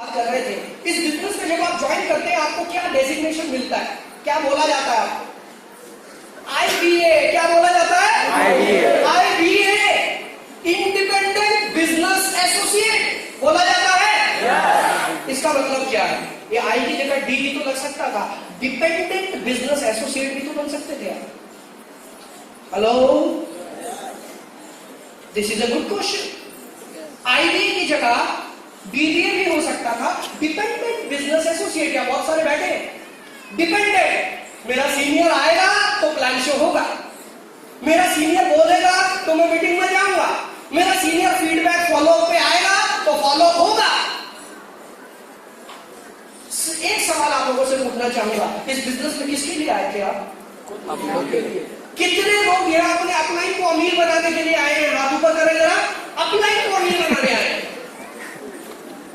कर रहे थे। इस बिजनेस में जब आप ज्वाइन करते हैं आपको क्या डेजिग्नेशन मिलता है, क्या बोला जाता है? IBA। क्या बोला जाता है? IBA, इंडिपेंडेंट बिजनेस एसोसिएट बोला जाता है। इसका मतलब क्या है? ये आई की जगह डी भी तो लग सकता था, डिपेंडेंट बिजनेस एसोसिएट भी तो बन सकते थे आप। Hello, this is a good question. IBA की जगह BBA भी हो सकता था, डिपेंडेंट बिजनेस एसोसिएट। या बहुत सारे बैठे डिपेंडेंट, मेरा सीनियर आएगा तो प्लान शो होगा, मेरा सीनियर बोलेगा तो मैं मीटिंग में जाऊंगा, मेरा सीनियर फीडबैक फॉलो अप पे आएगा तो फॉलो अप होगा। एक सवाल आप लोगों से पूछना चाहूंगा, इस बिजनेस में किसके लिए आए थे आप? कितने लोग यहाँ अपने अपलाइन को अमीर बनाने के लिए आए हैं? हाथ ऊपर करें जरा। अपलाइन को अमीर बनाने आए हैं,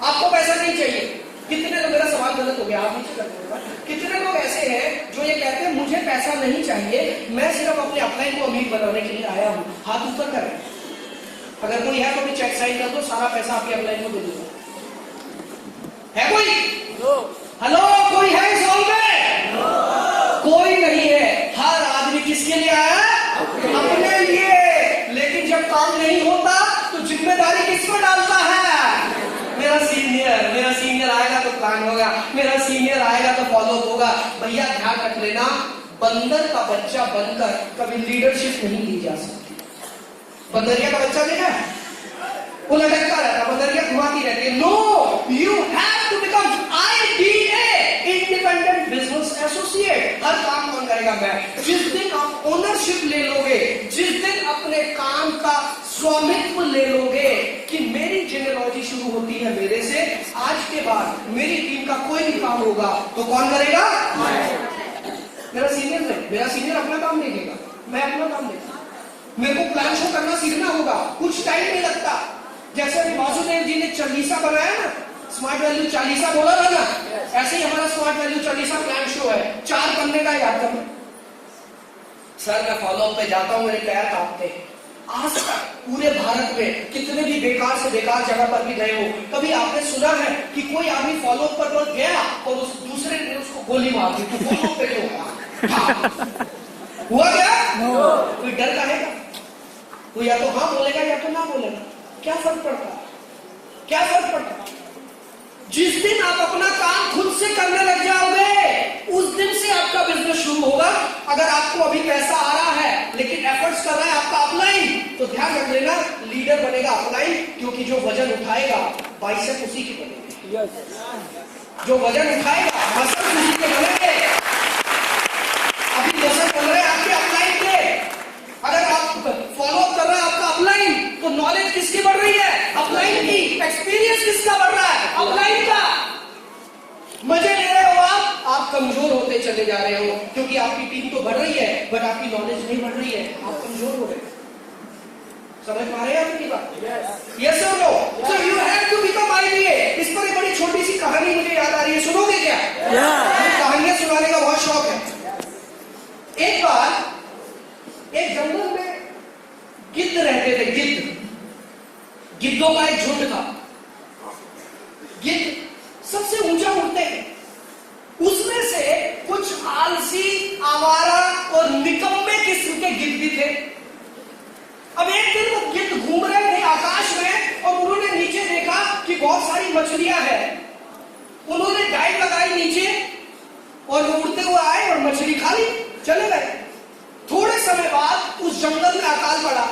आपको पैसा नहीं चाहिए। कितने लोग, मेरा सवाल गलत हो गया, आप नीचे कर देंगे। कितने लोग ऐसे हैं जो ये कहते हैं मुझे पैसा नहीं चाहिए, मैं सिर्फ अपने अपलाइन को अमीर बनाने के लिए आया हूं? हाथ ऊपर करें। अगर कोई है तो भी चेक साइन कर दो, सारा पैसा आपके अपलाइन को दे दूंगा। है कोई? हेलो, कोई है इस हॉल में? कोई नहीं है। हर आदमी किसके लिए आया? अपने लिए। लेकिन जब काम नहीं होता तो जिम्मेदारी किस पर डालता है? मेरा सीनियर आएगा तो प्लान होगा, मेरा सीनियर आएगा तो फॉलो होगा। भैया ध्यान रख लेना, बंदर का बच्चा बनकर कभी लीडरशिप नहीं ली जा सकती। बंदरिया का बच्चा देखा है, वो लटकता रहता, बंदरिया घुमाती रहती है। No, you have to become IBA, independent business associate. हर काम कौन करेगा? मैं। जिस दिन आप ओनरशिप ले लोगे, जिस दिन अपने काम का स्वामित्व ले लोगे कि मेरी जेनेलॉजी शुरू होती है मेरे से, आज के बाद मेरी टीम का कोई भी काम होगा तो कौन करेगा? मेरा सीनियर नहीं, मेरा सीनियर अपना काम देखेगा, मैं अपना काम देखूंगा। मेरे को प्लान शो करना सीखना होगा, कुछ टाइम नहीं लगता। जैसे अभी वासुदेव जी ने चालीसा बनाया ना, स्मार्ट वैल्यू चालीसा बोला था ना, ऐसे ही हमारा smart value Chalisa plan show है। 4 पन्ने का याद करना। सर मैं फॉलो अप पे जाता हूँ, मेरे पैर कांपते हैं। आज तक पूरे भारत में कितने भी बेकार से बेकार जगह पर भी गए हो, कभी आपने सुना है कि कोई आदमी फॉलो अप पर गया और उस दूसरे ने उसको गोली मार दी? तो फॉलो अप पे क्यों हुआ क्या? कोई डर रहेगा? तो या तो हाँ बोलेगा या तो ना बोलेगा। क्या फर्क पड़ता है? क्या फर्क पड़ता है? जिस दिन आप अपना काम खुद से करने लग जाओगे, उस दिन से आपका बिजनेस शुरू होगा। अगर आपको अभी पैसा आ रहा है लेकिन एफर्ट्स कर रहा है आपका अपलाइन, तो ध्यान रख लेना, लीडर बनेगा अपलाइन, क्योंकि जो वजन उठाएगा बाइसेप उसी की बनेगी। जो वजन उठाएगा मसल उसी के बनेंगे। अभी मसल बन रहे हैं आपके अपलाइन के। अगर आप फॉलो अप कर रहे हैं आपका अपलाइन, तो नॉलेज किसकी बढ़ रही है? अपलाइन की। एक्सपीरियंस किसका बढ़ रहा है? अपलाइन का। मजे ले रहे हो आप कमजोर होते चले जा रहे हो, क्योंकि आपकी टीम तो बढ़ रही है बट आपकी नॉलेज नहीं बढ़ रही है, आप कमजोर हो रहे हो। समझ पा रहे हैं आपकी बात? यस और no? So you have to become IBA। इस पर एक बड़ी छोटी सी कहानी मुझे याद आ रही है, सुनोगे क्या? मुझे कहानियां सुनाने का बहुत शौक है। एक बार एक जंगल में गिद्ध रहते थे। गिद्धों का एक झुंड था। गिद्ध सबसे ऊंचा उड़ते हैं। उसमें से कुछ आलसी, आवारा और निकम्मे किस्म के गिद्ध भी थे। अब एक दिन वो गिद्ध घूम रहे थे आकाश में और उन्होंने नीचे देखा कि बहुत सारी मछलियां हैं। उन्होंने डाइव लगाई नीचे और वो उड़ते हुए आए और मछली खा ली, चले गए। थोड़े समय बाद उस जंगल में अकाल पड़ा।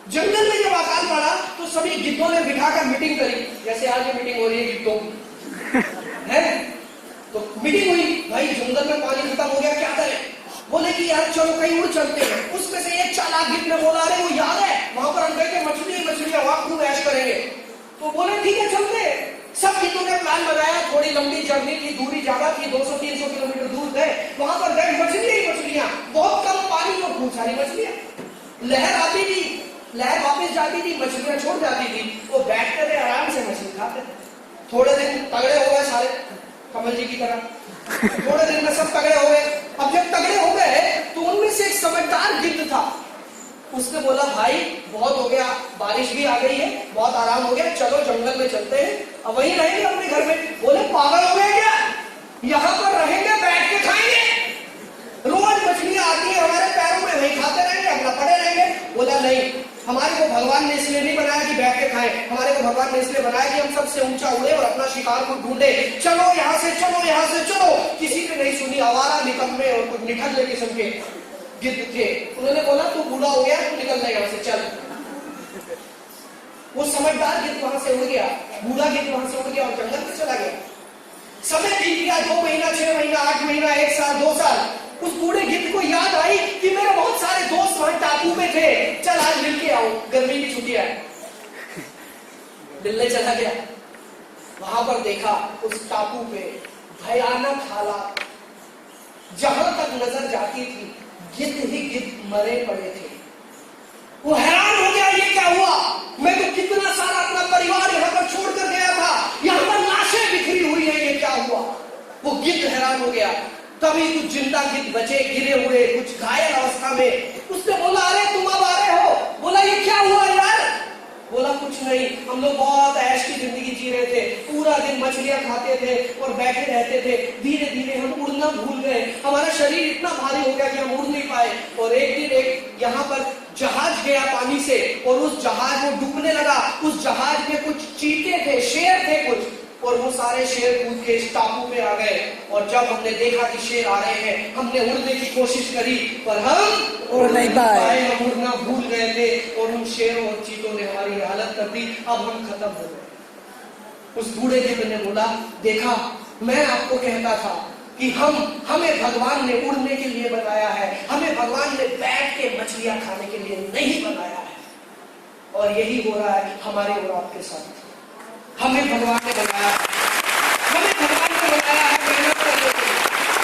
जंगल में जब अकाल पड़ा तो सभी गिद्धों ने बिठाकर मीटिंग करी, जैसे आज ये मीटिंग हो रही है गिद्धों की है। तो मीटिंग हुई, भाई जंगल में पानी खत्म हो गया, क्या करें? बोले कि यार चलो कहीं और चलते हैं। उसमें से एक चालाक गिद्ध ने बोला, अरे वो याद है वहां पर हम गए थे, मछलियां वहां खूब ऐश करेंगे। तो बोले ठीक है चलते हैं। सब गिद्धों ने प्लान बनाया, थोड़ी लंबी जर्नी थी, दूरी ज्यादा थी, 200-300 किलोमीटर दूर गए। वहां पर गए, मछलियां, बहुत कम पानी और खूब सारी मछलियां। लहर आती थी, लहर वापस जाती थी, मछलियां छोड़ जाती थी। वो बैठते थे, आराम से मछली खाते थे। थोड़े दिन तगड़े हो गए सारे, कमल जी की तरह। थोड़े दिन में सब तगड़े हो गए। अब जब तगड़े हो गए तो उनमें से एक समझदार गिद्ध था। उसने बोला भाई बहुत हो गया, बारिश भी आ गई है, बहुत आराम हो गया, चलो जंगल में चलते हैं, अब वहीं रहेंगे अपने घर में। बोले पागल हो गए क्या, यहाँ पर रहेंगे बैठ के खाएंगे, रोज मछलियां आती है हमारे पैरों में, वही खाते रहेंगे, अपना पड़े रहेंगे। बोला नहीं, हमारे को भगवान ने इसलिए नहीं बनाया कि बैठ के खाएं, हमारे को भगवान ने इसलिए बनाया कि हम सबसे ऊंचा उड़े और अपना शिकार को ढूंढे। चलो यहाँ से चलो, यहाँ से चलो। किसी ने नहीं सुनी, आवारा निकम्मे और कुछ निठल्ले किस्म के गिद्ध थे। उन्होंने बोला तू बूढ़ा हो गया, तू निकल जाए यहाँ से, चल। वो समझदार गिद्ध वहां से उड़ गया, बूढ़ा गिद्ध वहां से उड़ गया और जंगल में चला गया। समय बीत गया, 2 महीना, 6 महीना, 8 महीना, 1 साल, 2 साल। उस बूढ़े गिद्ध को याद आई कि मेरे बहुत सारे दोस्त वहां टापू में थे, चल आज मिल के आओ, गर्मी की छुट्टियां है। मिलने चला गया, वहां पर देखा उस टापू पे भयानक हालात, जहां तक नजर जाती थी गिद्ध ही गिद्ध मरे पड़े थे। वो हैरान हो गया, ये क्या हुआ, मैं तो कितना सारा अपना परिवार यहाँ पर छोड़कर गया था, यहाँ पर लाशें बिखरी हुई है, ये क्या हुआ। वो गिद्ध हैरान हो गया। तभी कुछ जिंदा गिद्ध बचे गिरे हुए, कुछ घायल अवस्था में। उसने बोला अरे तुम अब आ रहे हो। बोला ये क्या हुआ यार। बोला कुछ नहीं, हम लोग बहुत ऐश की जिंदगी जी रहे थे, पूरा दिन मछलियां खाते थे और बैठे रहते थे। धीरे धीरे हम उड़ना भूल गए, हमारा शरीर इतना भारी हो गया कि हम उड़ नहीं पाए। और एक दिन एक यहाँ पर जहाज गया पानी से और उस जहाज में डूबने लगा। उस जहाज में कुछ चीते थे, शेर थे कुछ, और वो सारे शेर कूद के इस टापू पे आ गए। और जब हमने देखा कि शेर आ रहे हैं, हमने उड़ने की कोशिश करी पर हम उड़ नहीं पाए, हम उड़ना भूल गए थे और उन शेरों और चीतों ने हमारी हालत कर दी, अब हम खत्म हो गए। उस बूढ़े गिद्ध ने बोला देखा, मैं आपको कहता था कि हमें भगवान ने उड़ने के लिए बनाया है, हमें भगवान ने बैठ के मछलियां खाने के लिए नहीं बनाया है। और यही हो रहा है हमारे और आपके साथ। हमें भगवान ने बनाया है, हमें भगवान ने बनाया है मेहनत करने के लिए,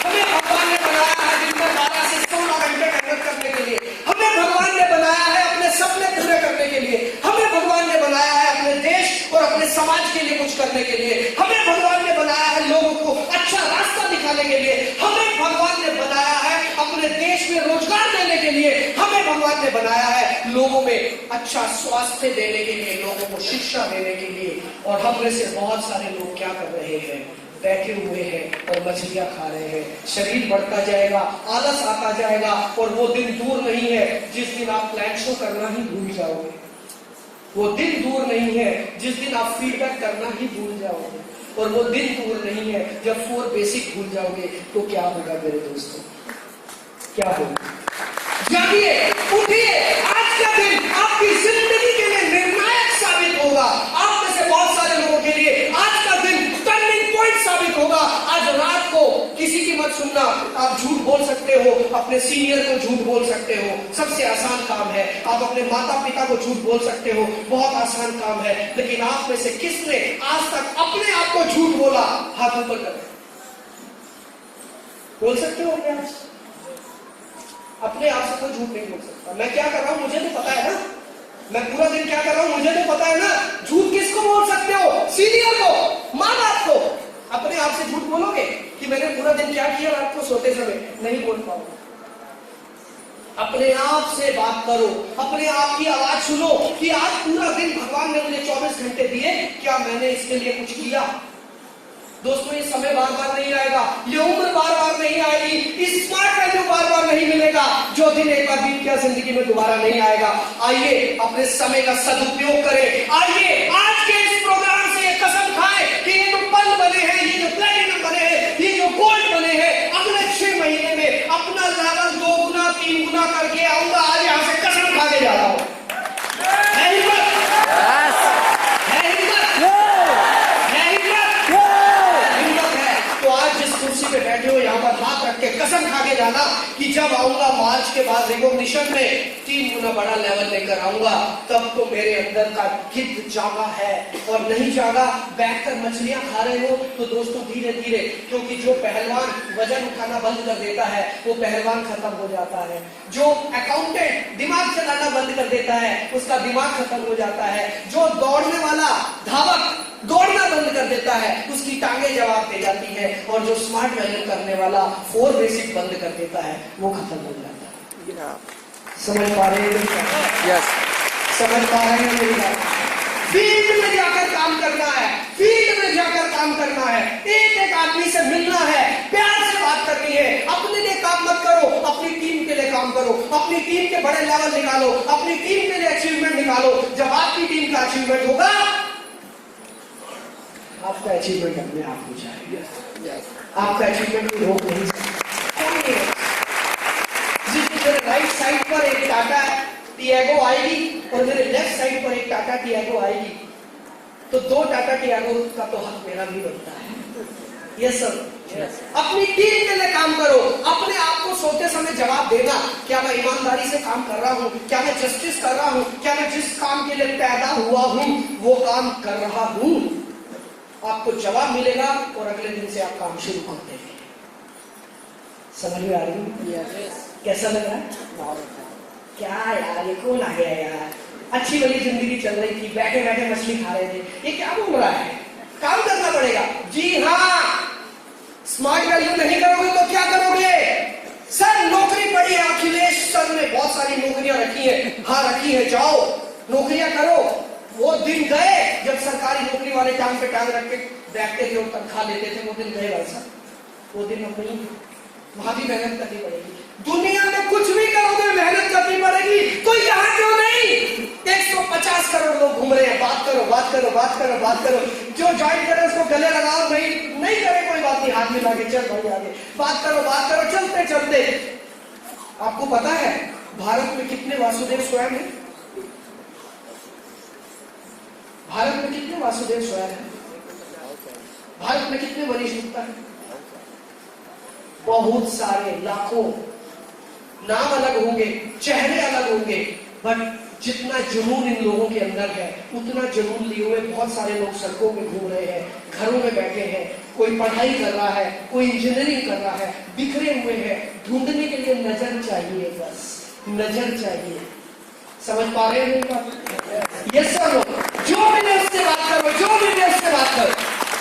हमें भगवान ने बनाया है दिन में 12 से 16 घंटे मेहनत करने के लिए, हमें भगवान ने बनाया है अपने सपने पूरे करने के लिए, हमें भगवान ने बनाया है अपने देश और अपने समाज के लिए कुछ करने के लिए, हमें भगवान ने बनाया है लोगों को अच्छा रास्ता दिखाने के लिए, हमें भगवान ने बनाया है अपने देश में रोजगार देने के लिए, हमें भगवान ने बनाया है लोगों में अच्छा स्वास्थ्य देने के लिए, लोगों को शिक्षा देने के लिए। और हम में से बहुत सारे लोग क्या कर रहे हैं, बैठे हुए हैं और मछलियां खा रहे हैं। शरीर बढ़ता जाएगा, आलस आता जाएगा और वो दिन दूर नहीं है जिस दिन आप प्लान शो करना ही भूल जाओगे। वो दिन दूर नहीं है जिस दिन आप फीडबैक करना ही भूल जाओगे। और वो दिन दूर नहीं है जब 4 बेसिक भूल जाओगे। तो क्या होगा मेरे दोस्तों, क्या होगा। जागिए, उठिए, आज का दिन आपकी जिंदगी के लिए निर्णायक साबित होगा। आप में से बहुत सारे लोगों के लिए आज का दिन टर्निंग पॉइंट साबित होगा। आज रात को किसी की मत सुनना, आप झूठ बोल सकते हो, अपने सीनियर को झूठ बोल सकते हो, सबसे आसान काम है। आप अपने माता पिता को झूठ बोल सकते हो, बहुत आसान काम है। लेकिन आप में से किसने आज तक अपने आप को झूठ बोला, हाथ ऊपर कर बोल सकते हो अपने आप से? अपने आप से कोई झूठ नहीं बोल सकता। मैं क्या कर रहा हूं मुझे तो पता है ना, मैं पूरा दिन क्या कर रहा हूं मुझे तो पता है ना। झूठ किसको बोल सकते हो, सीनियर को, माँ बाप को। अपने आप से झूठ बोलोगे कि मैंने पूरा दिन क्या किया रात को सोते समय, नहीं बोल पाओगे। अपने आप से बात करो, अपने आप की आवाज सुनो कि आज पूरा दिन भगवान ने मुझे 24 घंटे दिए, क्या मैंने इसके लिए कुछ किया। दोस्तों ये समय बार बार नहीं आएगा, ये उम्र बार बार नहीं आएगी, इस स्मार्ट वैल्यू बार बार नहीं मिलेगा। जो दिन एक बार बीत गया जिंदगी में दोबारा नहीं आएगा। आइए अपने समय का सदुपयोग करें। आइए आज के इस प्रोग्राम से ये कसम खाएं कि ये जो पल बने हैं, ये जो प्लेटिनम बने हैं, ये जो गोल्ड बने हैं, अगले 6 महीने में अपना लेवल 2 गुना 3 गुना करके आऊंगा। आज यहाँ से कसम खा के जा रहा हूं। बैठे हो यहाँ पर हाथ रख के कसम खा के जाना कि जब आऊंगा मार्च के बाद रिकॉग्निशन में 3 गुना बड़ा लेवल लेकर आऊंगा, तब तो मेरे अंदर का गिद्ध जागा है। और नहीं जागा, बैठकर मछलियां खा रहे हो तो दोस्तों धीरे धीरे, क्योंकि जो पहलवान वजन उठाना बंद कर देता है वो पहलवान खत्म हो जाता है। जो अकाउंटेंट दिमाग चलाना बंद कर देता है उसका दिमाग खत्म हो जाता है। जो दौड़ने वाला धावक दौड़ना बंद कर देता है उसकी टांगे जवाब दे जाती है। और जो स्मार्ट वैल्यू करने वाला 4 बेसिक बंद कर देता है वो खत्म हो जाता है। समझ पा रहे हैं? यस, समझ पा रहे हैं मेरी बात? फील्ड में जाकर काम करना है, फील्ड में जाकर काम करना है, एक एक आदमी से मिलना है, प्यार से बात करनी है। अपने लिए काम मत करो, अपनी टीम के लिए काम करो, अपनी टीम के बड़े लेवल निकालो, अपनी टीम के लिए अचीवमेंट निकालो। जब आपकी टीम का अचीवमेंट होगा, आपका अचीवमेंट अपने आप हो जाएगा। आपका अचीवमेंट कोई रोक नहीं सकता। मेरे राइट साइड पर एक टाटा टियागो आएगी और मेरे लेफ्ट साइड पर एक टाटा टियागो आएगी, तो दो टाटा टियागो का तो हक मेरा भी बनता है। Yes sir. अपनी टीम के लिए काम करो। अपने आप को सोते समय जवाब देना, क्या मैं ईमानदारी से काम कर रहा हूँ, क्या मैं जस्टिस कर रहा हूँ, क्या मैं जिस काम के लिए पैदा हुआ हूँ वो काम कर रहा हूँ। आपको जवाब मिलेगा और अगले दिन से आप काम शुरू कर देंगे। समझ में आ रही है? कैसा लग रहा है? क्या यार, ये कौन आ गया यार? अच्छी वाली जिंदगी चल रही थी, बैठे बैठे मछली खा रहे थे, ये क्या बोल रहा है? काम करना पड़ेगा। जी हाँ, स्मार्ट वैल्यू नहीं करोगे तो क्या करोगे? सर नौकरी पड़ी है, अखिलेश सर ने बहुत सारी नौकरियां रखी है। हाँ रखी है, जाओ नौकरियां करो। वो दिन गए जब सरकारी नौकरी वाले टांग पे टांग रख के बैठते थे और तनख्वाह लेते थे, वो दिन गए भाई साहब, वो दिन अब नहीं। वहां भी मेहनत करनी पड़ेगी। दुनिया में कुछ भी करोगे मेहनत करनी पड़ेगी, तो यहाँ क्यों नहीं? 150 करोड़ लोग घूम रहे हैं, बात करो बात करो बात करो बात करो। जो ज्वाइन करे उसको गले लगाओ, नहीं करे कोई बात नहीं, हाथ मिला के चल भाई आगे, बात करो चलते चलते। आपको पता है भारत में कितने वासुदेव स्वयं है? भारत में कितने वासुदेव स्वयं है? भारत में कितने वरिष्ठ गुप्ता है? बहुत सारे, लाखों। नाम अलग होंगे, चेहरे अलग होंगे, बट जितना जुनून इन लोगों के अंदर है उतना जुनून लिए हुए बहुत सारे लोग सड़कों में घूम रहे हैं, घरों में बैठे हैं। कोई पढ़ाई कर रहा है, कोई इंजीनियरिंग कर रहा है, बिखरे हुए हैं। ढूंढने के लिए नजर चाहिए, बस नजर चाहिए। समझ पा रहे हैं? Yes sir. जो मिले उससे बात करो, जो मिले उससे बात करो।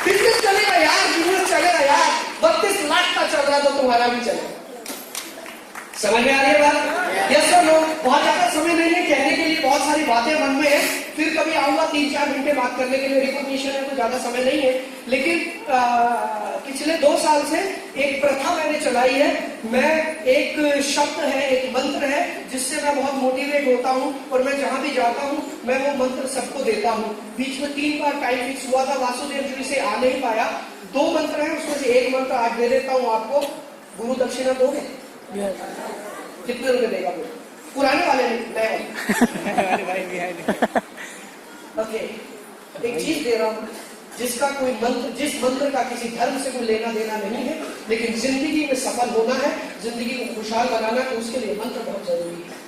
बिजनेस चलेगा यार, बिजनेस चलेगा यार। 32 लाख का चल रहा तो तुम्हारा भी चलेगा। समझ में आ रही है बात? Yes sir no. बहुत ज्यादा समय नहीं है कहने के लिए, बहुत सारी बातें मन में है। फिर कभी आऊंगा 3-4 घंटे बात करने के लिए, रिकॉग्निशन है तो ज्यादा समय नहीं है। लेकिन पिछले 2 साल से एक प्रथा मैंने चलाई है। मैं एक शब्द है, एक मंत्र है जिससे मैं बहुत मोटिवेट होता हूँ और मैं जहां भी जाता हूँ मैं वो मंत्र सबको देता हूँ। बीच में 3 बार टाइम फिक्स हुआ था, वासुदेव जी से आ नहीं पाया। 2 मंत्र है, उसमें से एक मंत्र आज दे देता हूँ आपको। गुरु दक्षिणा दोगे? कितने रुपए देगा वो? पुराने वाले नए वाले? ओके, एक चीज दे रहा हूँ जिसका कोई मंत्र, जिस मंत्र का किसी धर्म से कोई लेना देना नहीं है, लेकिन जिंदगी में सफल होना है, जिंदगी को खुशहाल बनाना है, तो उसके लिए मंत्र बहुत जरूरी है।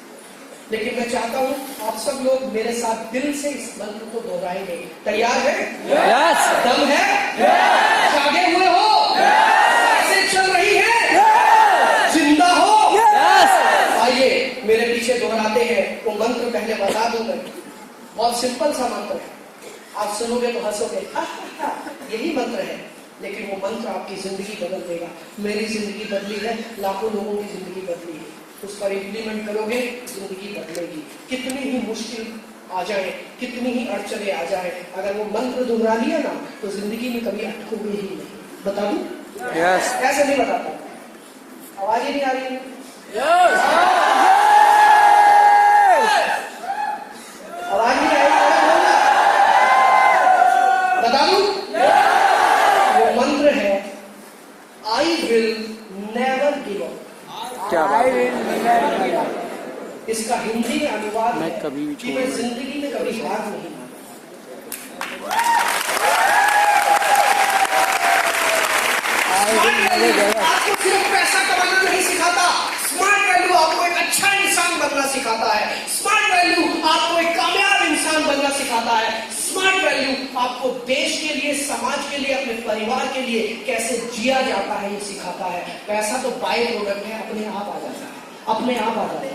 लेकिन मैं चाहता हूँ आप सब लोग मेरे साथ दिल से इस मंत्र को दोहराएंगे। तैयार है? yes. दम है? yes. जागे हुए हो? सांसें चल रही है? yes. जिंदा हो? yes. आइए मेरे पीछे दोहराते हैं। वो मंत्र पहले बता दूं मैं, बहुत सिंपल सा मंत्र है। आप सुनोगे तो हंसोगे, यही मंत्र है, लेकिन वो मंत्र आपकी जिंदगी बदल देगा। मेरी जिंदगी बदली है, लाखों लोगों की जिंदगी बदली है। उस पर इम्प्लीमेंट करोगे, जिंदगी बदलेगी। कितनी ही मुश्किल आ जाए, कितनी ही अड़चने आ जाए, अगर वो मंत्र दोहरा लिया ना तो जिंदगी में कभी अटकोगे ही नहीं। बता दूं? yes. ऐसे नहीं बताता, आवाज ही नहीं आ रही है। yes. आवाज नहीं आ रही, बता दूं? yes. वो मंत्र है I will never give up. इसका हिंदी में अनुवाद है कि मैं जिंदगी में कभी हार नहीं मानता। आपको सिर्फ पैसा कमाना नहीं सिखाता, स्मार्ट वैल्यू आपको एक अच्छा इंसान बनना सिखाता है। स्मार्ट वैल्यू आपको एक कामयाब इंसान बनना सिखाता है। स्मार्ट वैल्यू आपको देश के लिए, समाज के लिए, अपने परिवार के लिए कैसे जिया जाता है ये सिखाता है। पैसा तो बाय प्रोडक्ट है, अपने आप आ जाता है, अपने आप आ जाता है।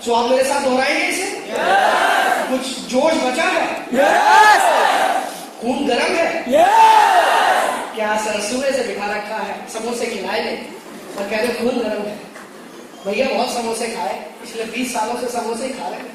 तो आप मेरे साथ दोहराएंगे इसे? yes. कुछ जोश बचा है? yes. खून गर्म है? yes. क्या सर सुबह से बिठा रखा है, समोसे खिलाए और कह रहे खून गर्म है? भैया बहुत समोसे खाए, पिछले 20 सालों से समोसे ही खा रहे हैं।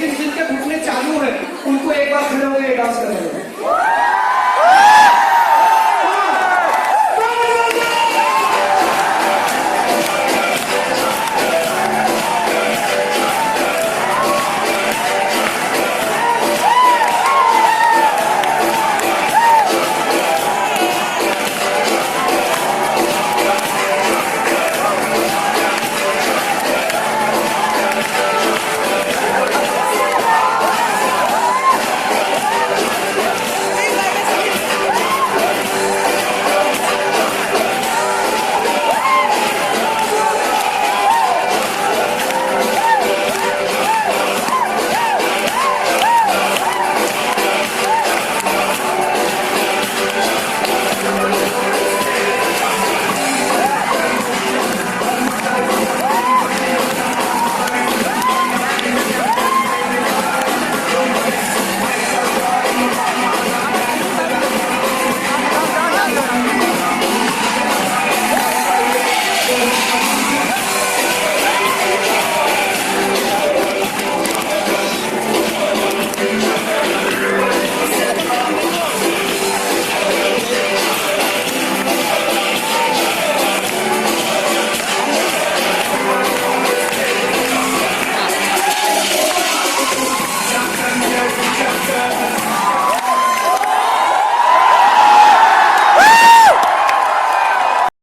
लेकिन जिनके घुटने चालू है उनको एक बार खड़े होकर डांस करने दो।